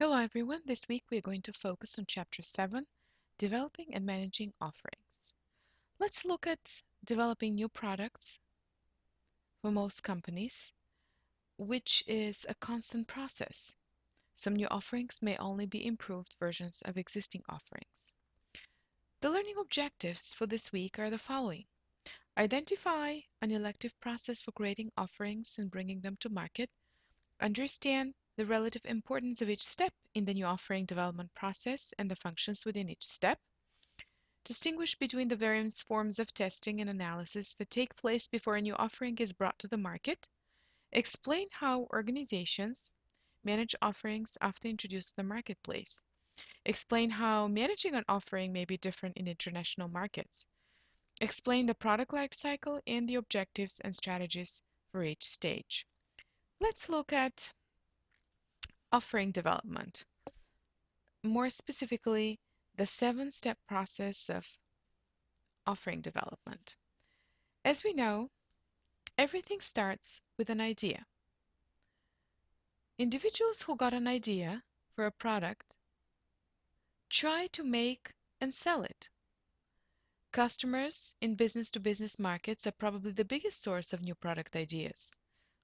Hello everyone, this week we're going to focus on Chapter 7, Developing and Managing Offerings. Let's look at developing new products for most companies, which is a constant process. Some new offerings may only be improved versions of existing offerings. The learning objectives for this week are the following. Identify an elective process for creating offerings and bringing them to market. Understand the relative importance of each step in the new offering development process and the functions within each step. Distinguish between the various forms of testing and analysis that take place before a new offering is brought to the market. Explain how organizations manage offerings after introduced to the marketplace. Explain how managing an offering may be different in international markets. Explain the product life cycle and the objectives and strategies for each stage. Let's look at offering development. More specifically, the 7-step process of offering development. As we know, everything starts with an idea. Individuals who got an idea for a product try to make and sell it. Customers in business-to-business markets are probably the biggest source of new product ideas.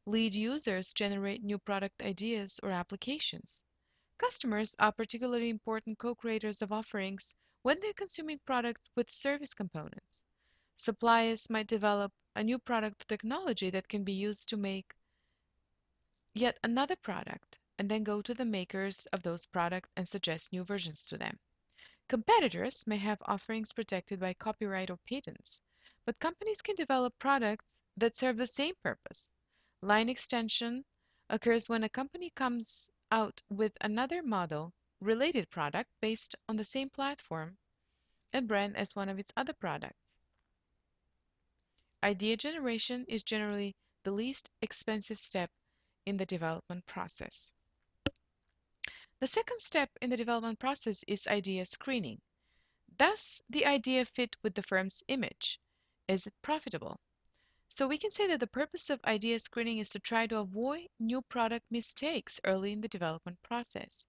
Lead users generate new product ideas or applications. Customers are particularly important co-creators of offerings when they're consuming products with service components. Suppliers might develop a new product technology that can be used to make yet another product and then go to the makers of those products and suggest new versions to them. Competitors may have offerings protected by copyright or patents, but companies can develop products that serve the same purpose. Line extension occurs when a company comes out with another model related product based on the same platform and brand as one of its other products. Idea generation is generally the least expensive step in the development process. The second step in the development process is idea screening. Does the idea fit with the firm's image? Is it profitable? So we can say that the purpose of idea screening is to try to avoid new product mistakes early in the development process.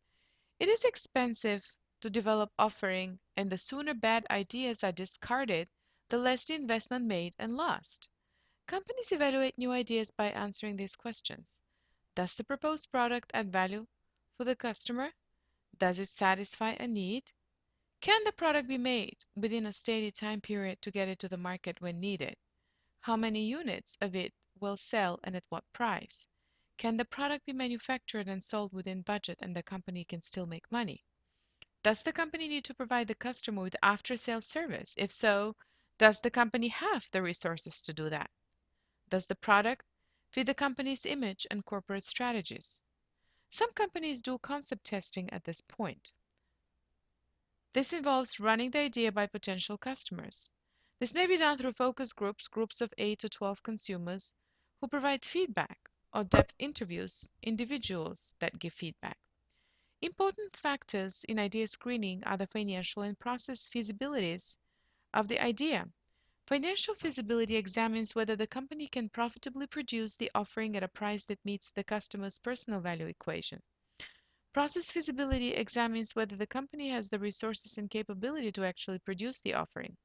It is expensive to develop offering, and the sooner bad ideas are discarded, the less the investment made and lost. Companies evaluate new ideas by answering these questions. Does the proposed product add value for the customer? Does it satisfy a need? Can the product be made within a stated time period to get it to the market when needed? How many units of it will sell and at what price? Can the product be manufactured and sold within budget and the company can still make money? Does the company need to provide the customer with after-sales service? If so, does the company have the resources to do that? Does the product fit the company's image and corporate strategies? Some companies do concept testing at this point. This involves running the idea by potential customers. This may be done through focus groups, groups of 8 to 12 consumers who provide feedback, or depth interviews, individuals that give feedback. Important factors in idea screening are the financial and process feasibilities of the idea. Financial feasibility examines whether the company can profitably produce the offering at a price that meets the customer's personal value equation. Process feasibility examines whether the company has the resources and capability to actually produce the offering.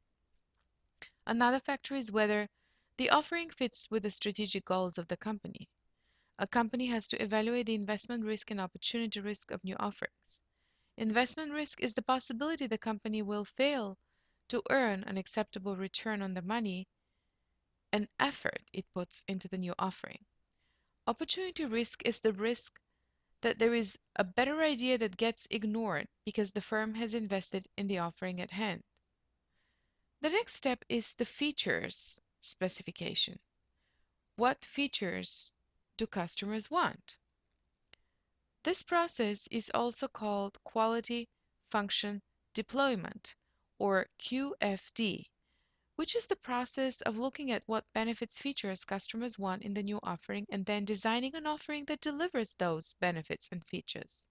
Another factor is whether the offering fits with the strategic goals of the company. A company has to evaluate the investment risk and opportunity risk of new offerings. Investment risk is the possibility the company will fail to earn an acceptable return on the money and effort it puts into the new offering. Opportunity risk is the risk that there is a better idea that gets ignored because the firm has invested in the offering at hand. The next step is the features specification. What features do customers want? This process is also called quality function deployment, or QFD, which is the process of looking at what benefits features customers want in the new offering and then designing an offering that delivers those benefits and features.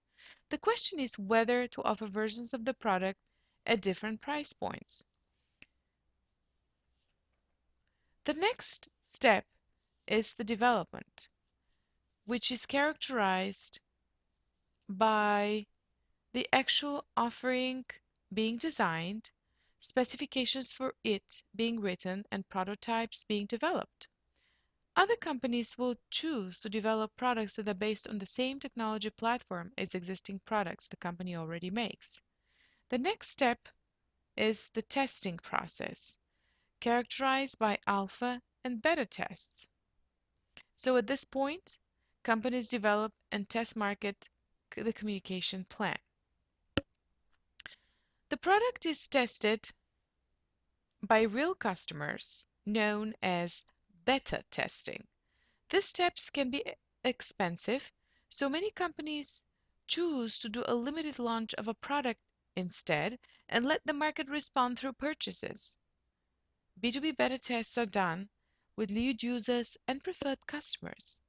The question is whether to offer versions of the product at different price points. The next step is the development, which is characterized by the actual offering being designed, specifications for it being written, and prototypes being developed. Other companies will choose to develop products that are based on the same technology platform as existing products the company already makes. The next step is the testing process, characterized by alpha and beta tests. So at this point, companies develop and test market the communication plan. The product is tested by real customers, known as beta testing. These steps can be expensive, so many companies choose to do a limited launch of a product instead and let the market respond through purchases. B2B beta tests are done with lead users and preferred customers,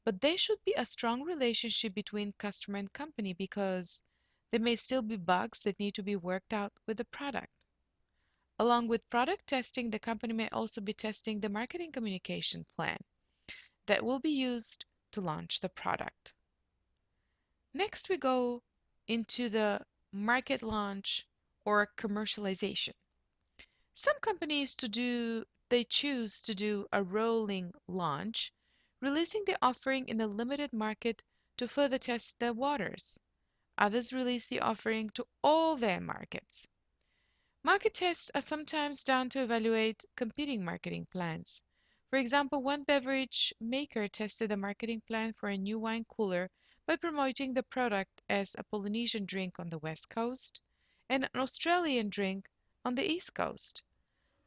but there should be a strong relationship between customer and company because there may still be bugs that need to be worked out with the product. Along with product testing, the company may also be testing the marketing communication plan that will be used to launch the product. Next, we go into the market launch or commercialization. Some companies they choose to do a rolling launch, releasing the offering in a limited market to further test their waters. Others release the offering to all their markets. Market tests are sometimes done to evaluate competing marketing plans. For example, one beverage maker tested a marketing plan for a new wine cooler by promoting the product as a Polynesian drink on the West Coast and an Australian drink on the East Coast.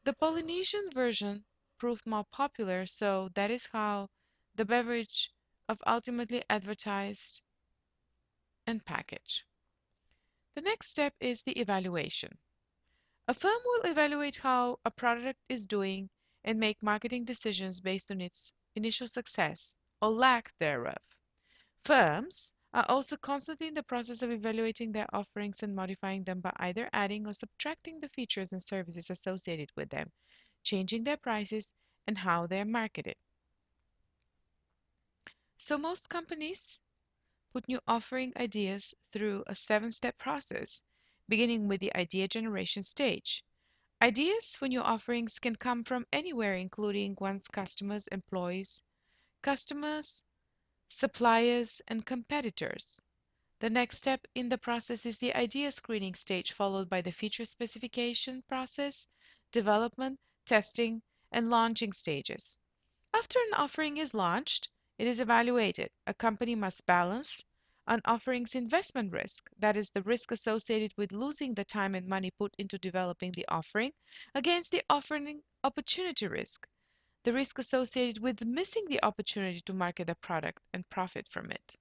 The Polynesian version proved more popular, so that is how the beverage of ultimately advertised and packaged. The next step is the evaluation. A firm will evaluate how a product is doing and make marketing decisions based on its initial success or lack thereof. Firms are also constantly in the process of evaluating their offerings and modifying them by either adding or subtracting the features and services associated with them, changing their prices and how they are marketed. So most companies put new offering ideas through a seven-step process, beginning with the idea generation stage. Ideas for new offerings can come from anywhere, including one's customers, suppliers, and competitors. The next step in the process is the idea screening stage, followed by the feature specification process, development, testing, and launching stages. After an offering is launched, it is evaluated. A company must balance an offering's investment risk, that is, the risk associated with losing the time and money put into developing the offering, against the offering opportunity risk, the risk associated with missing the opportunity to market the product and profit from it.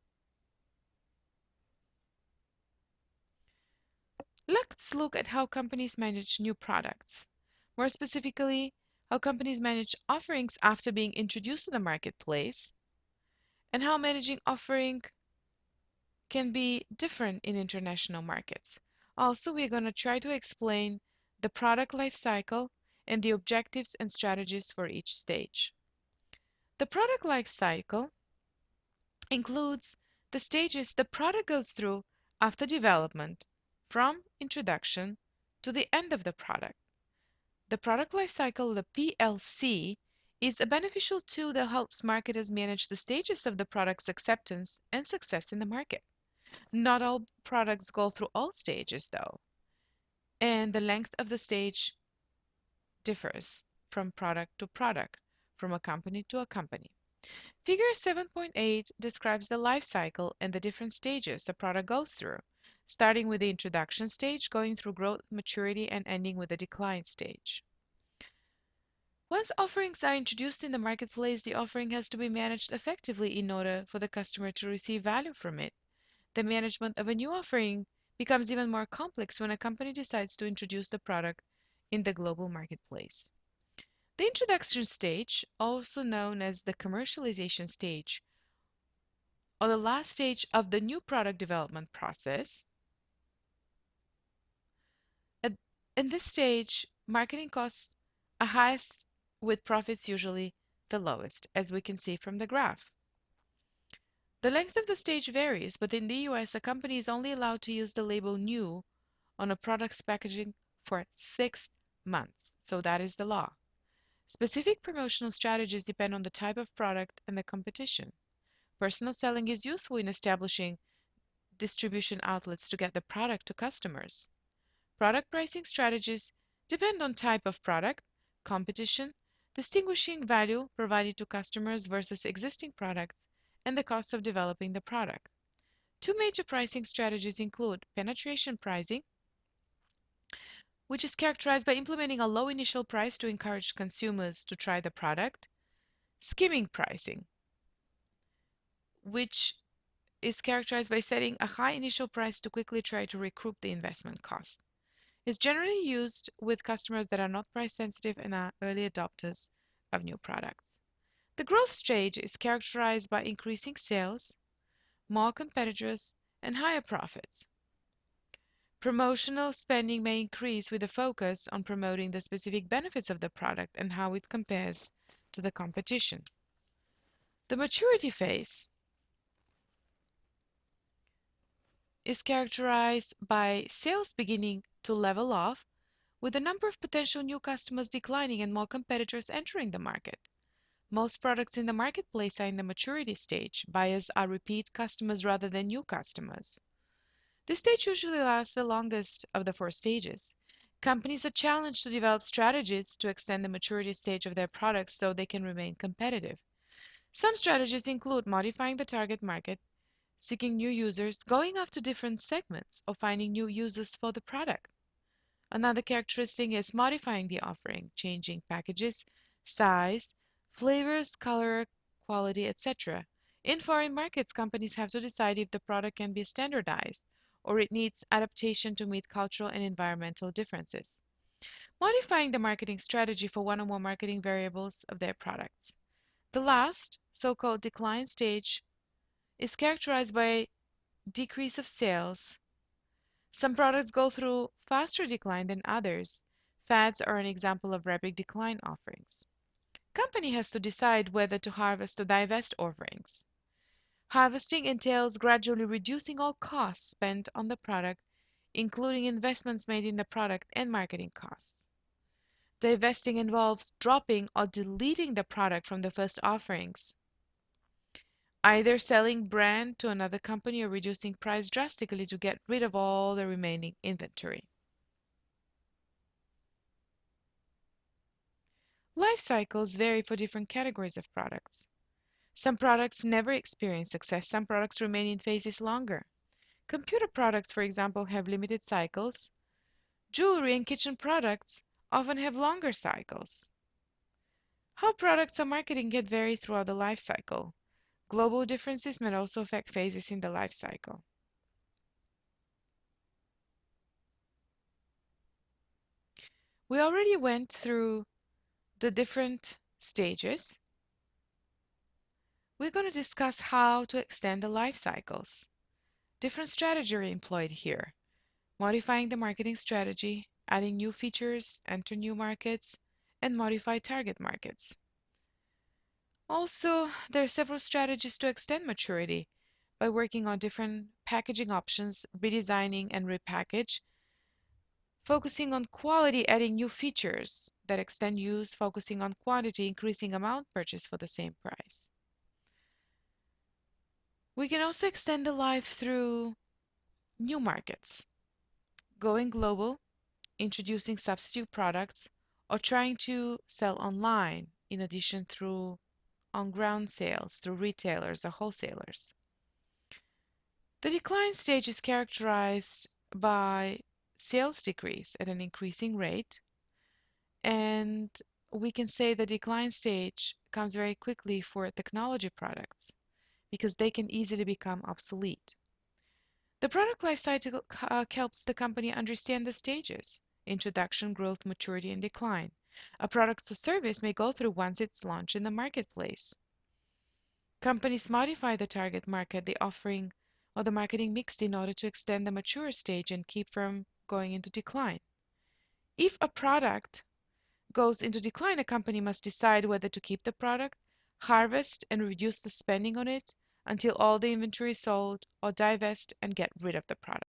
Let's look at how companies manage new products. More specifically, how companies manage offerings after being introduced to the marketplace, and how managing offering can be different in international markets. Also, we're going to try to explain the product life cycle and the objectives and strategies for each stage. The product life cycle includes the stages the product goes through after development, from introduction to the end of the product. The product life cycle, the PLC, is a beneficial tool that helps marketers manage the stages of the product's acceptance and success in the market. Not all products go through all stages, though, and the length of the stage differs from product to product, from a company to a company. Figure 7.8 describes the life cycle and the different stages the product goes through, starting with the introduction stage, going through growth, maturity, and ending with the decline stage. Once offerings are introduced in the marketplace, the offering has to be managed effectively in order for the customer to receive value from it. The management of a new offering becomes even more complex when a company decides to introduce the product in the global marketplace. The introduction stage, also known as the commercialization stage, or the last stage of the new product development process, at, in this stage, marketing costs are highest with profits usually the lowest, as we can see from the graph. The length of the stage varies, but in the US, a company is only allowed to use the label new on a product's packaging for 6 months. So that is the law. Specific promotional strategies depend on the type of product and the competition. Personal selling is useful in establishing distribution outlets to get the product to customers. Product pricing strategies depend on type of product, competition, distinguishing value provided to customers versus existing products, and the cost of developing the product. Two major pricing strategies include penetration pricing, which is characterized by implementing a low initial price to encourage consumers to try the product, skimming pricing, which is characterized by setting a high initial price to quickly try to recoup the investment cost. It's generally used with customers that are not price sensitive and are early adopters of new products. The growth stage is characterized by increasing sales, more competitors, and higher profits. Promotional spending may increase with a focus on promoting the specific benefits of the product and how it compares to the competition. The maturity phase is characterized by sales beginning to level off, with the number of potential new customers declining and more competitors entering the market. Most products in the marketplace are in the maturity stage. Buyers are repeat customers rather than new customers. This stage usually lasts the longest of the four stages. Companies are challenged to develop strategies to extend the maturity stage of their products so they can remain competitive. Some strategies include modifying the target market, seeking new users, going after different segments, or finding new users for the product. Another characteristic is modifying the offering, changing packages, size, flavors, color, quality, etc. In foreign markets, companies have to decide if the product can be standardized or it needs adaptation to meet cultural and environmental differences. Modifying the marketing strategy for one or more marketing variables of their products. The last, so-called decline stage, is characterized by decrease of sales. Some products go through faster decline than others. Fads are an example of rapid decline offerings. Company has to decide whether to harvest or divest offerings. Harvesting entails gradually reducing all costs spent on the product, including investments made in the product and marketing costs. Divesting involves dropping or deleting the product from the first offerings, either selling brand to another company or reducing price drastically to get rid of all the remaining inventory. Life cycles vary for different categories of products. Some products never experience success, some products remain in phases longer. Computer products, for example, have limited cycles. Jewelry and kitchen products often have longer cycles. How products are marketed can vary throughout the life cycle. Global differences may also affect phases in the life cycle. We already went through the different stages. We're going to discuss how to extend the life cycles. Different strategies are employed here. Modifying the marketing strategy, adding new features, enter new markets, and modify target markets. Also, there are several strategies to extend maturity by working on different packaging options, redesigning and repackage, focusing on quality, adding new features that extend use, focusing on quantity, increasing amount purchased for the same price. We can also extend the life through new markets, going global, introducing substitute products, or trying to sell online in addition through on-ground sales through retailers or wholesalers. The decline stage is characterized by sales decrease at an increasing rate, and we can say the decline stage comes very quickly for technology products because they can easily become obsolete. The product life cycle helps the company understand the stages: introduction, growth, maturity, and decline. A product or service may go through once it's launched in the marketplace. Companies modify the target market, the offering, or the marketing mix in order to extend the mature stage and keep from going into decline. If a product goes into decline, a company must decide whether to keep the product, harvest and reduce the spending on it, until all the inventory is sold, or divest and get rid of the product.